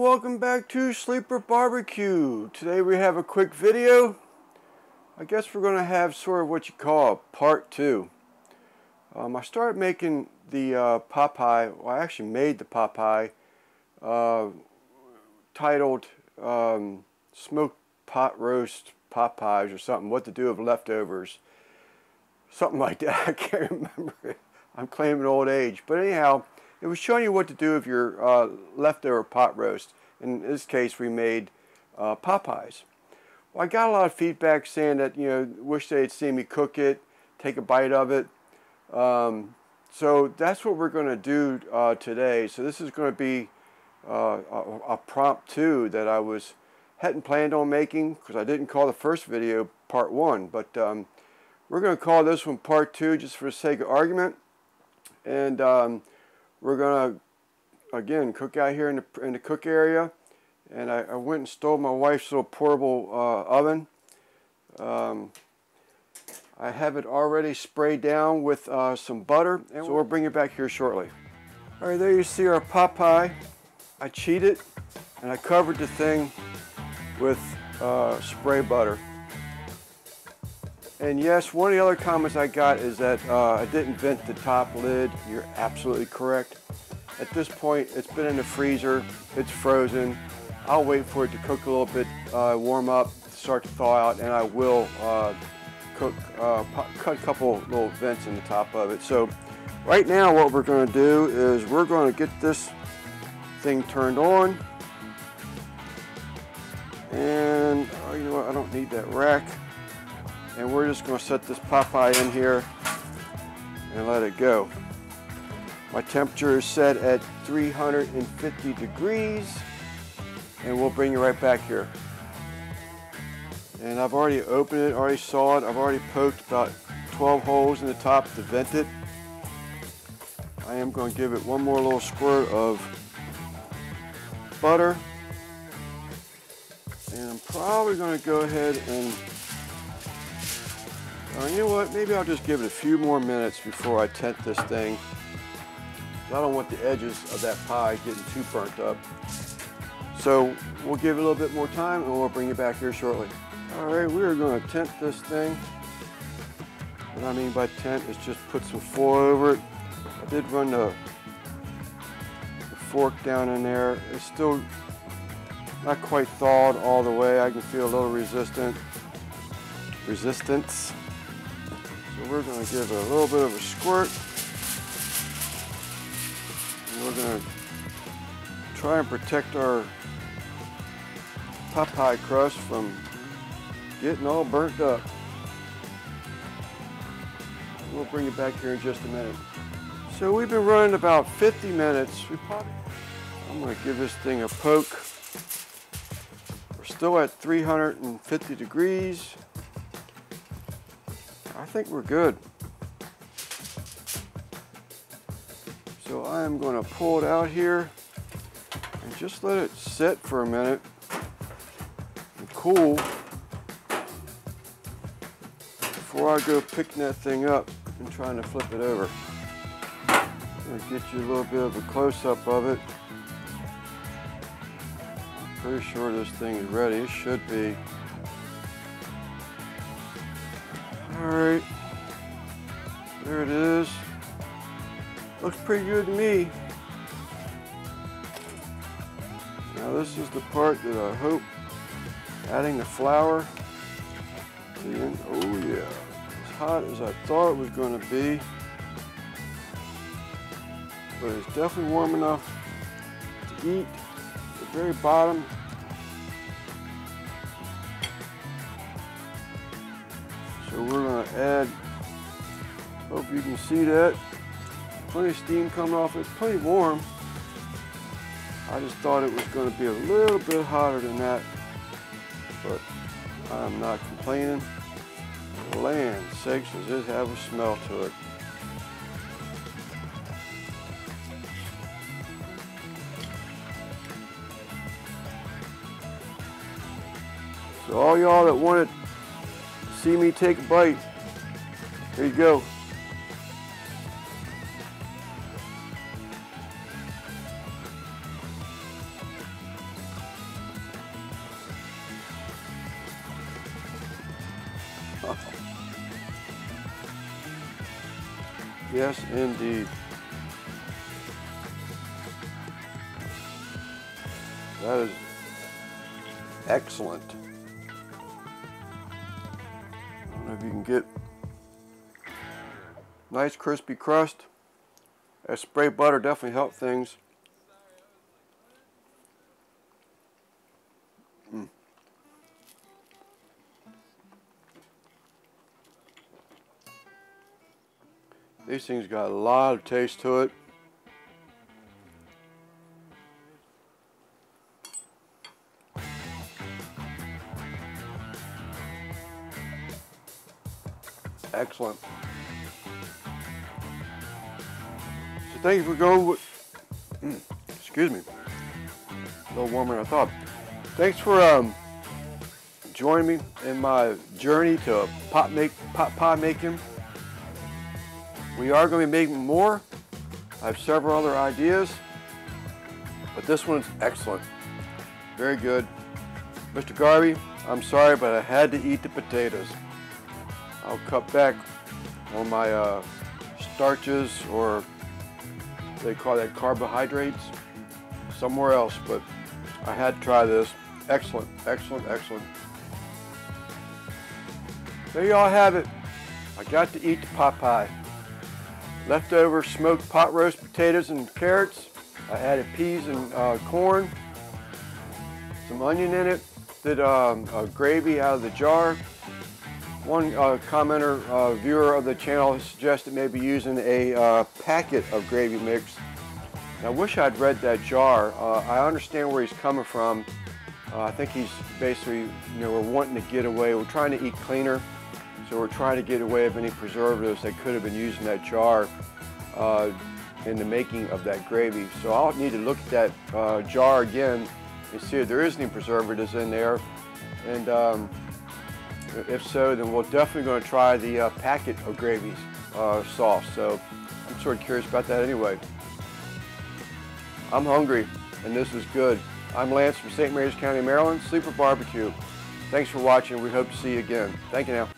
welcome back to Sleeper Barbecue. Today we have a quick video. I guess we're going to have sort of what you call a part 2. I started making the pot pie. Well, I actually made the pot pie titled Smoked Pot Roast Pot Pies or something. What to do with leftovers. Something like that. I can't remember it. I'm claiming old age. But anyhow, it was showing you what to do with your leftover pot roast. In this case, we made pot pies. Well, I got a lot of feedback saying that, you know, wish they had seen me cook it, take a bite of it. So that's what we're going to do today. So this is going to be a prompt 2 that I hadn't planned on making, because I didn't call the first video part 1. But we're going to call this one part 2 just for the sake of argument. And we're going to, again, cook out here in the cook area. And I went and stole my wife's little portable oven. I have it already sprayed down with some butter. And so we'll bring it back here shortly. All right, there you see our pot pie. I cheated and I covered the thing with spray butter. And yes, one of the other comments I got is that I didn't vent the top lid. You're absolutely correct. At this point, it's been in the freezer, it's frozen. I'll wait for it to cook a little bit, warm up, start to thaw out, and I will cut a couple little vents in the top of it. So right now what we're going to do is we're going to get this thing turned on. And you know what, I don't need that rack. And we're just going to set this pot pie in here and let it go. My temperature is set at 350 degrees, and we'll bring you right back here. And I've already opened it, already saw it. I've already poked about 12 holes in the top to vent it. I am going to give it one more little squirt of butter. And I'm probably going to go ahead and you know what, maybe I'll just give it a few more minutes before I tent this thing. I don't want the edges of that pie getting too burnt up. So we'll give it a little bit more time and we'll bring you back here shortly. All right, we are going to tent this thing. What I mean by tent is just put some foil over it. I did run the fork down in there. It's still not quite thawed all the way. I can feel a little resistance. So we're going to give it a little bit of a squirt. And we're going to try and protect our pot pie crust from getting all burnt up. We'll bring it back here in just a minute. So we've been running about 50 minutes. I'm going to give this thing a poke. We're still at 350 degrees. I think we're good. So I am going to pull it out here and just let it sit for a minute and cool before I go picking that thing up and trying to flip it over. I'm going to get you a little bit of a close-up of it. I'm pretty sure this thing is ready. It should be. Alright, there it is. Looks pretty good to me. Now this is the part that I hope adding the flour to the end. Oh yeah, as hot as I thought it was going to be. But it's definitely warm enough to eat. At the very bottom. So we're going to add, hope you can see that, plenty of steam coming off. It's plenty warm. I just thought it was going to be a little bit hotter than that, but I'm not complaining. Land sakes, does it have a smell to it. So all y'all that wanted see me take a bite. There you go. Yes, indeed. That is excellent. I don't know if you can get nice crispy crust. That spray butter definitely helped things. These things got a lot of taste to it. Excellent. So thank you for going with, excuse me, a little warmer than I thought. Thanks for joining me in my journey to pot pie making. We are going to be making more. I have several other ideas, but this one's excellent. Very good. Mr. Garvey, I'm sorry, but I had to eat the potatoes. I'll cut back on my starches, or they call that carbohydrates, somewhere else, but I had to try this. Excellent, excellent, excellent. There you all have it. I got to eat the pot pie. Leftover smoked pot roast potatoes and carrots. I added peas and corn, some onion in it. Did gravy out of the jar. One commenter, viewer of the channel, suggested maybe using a packet of gravy mix. And I wish I'd read that jar. I understand where he's coming from. I think he's basically, we're wanting to get away. We're trying to eat cleaner. So we're trying to get away of any preservatives that could have been used in that jar in the making of that gravy. So I'll need to look at that jar again and see if there is any preservatives in there. And if so, then we're definitely going to try the packet of gravy sauce. So I'm sort of curious about that anyway. I'm hungry, and this is good. I'm Lance from St. Mary's County, Maryland, Sleeper Barbecue. Thanks for watching. We hope to see you again. Thank you now.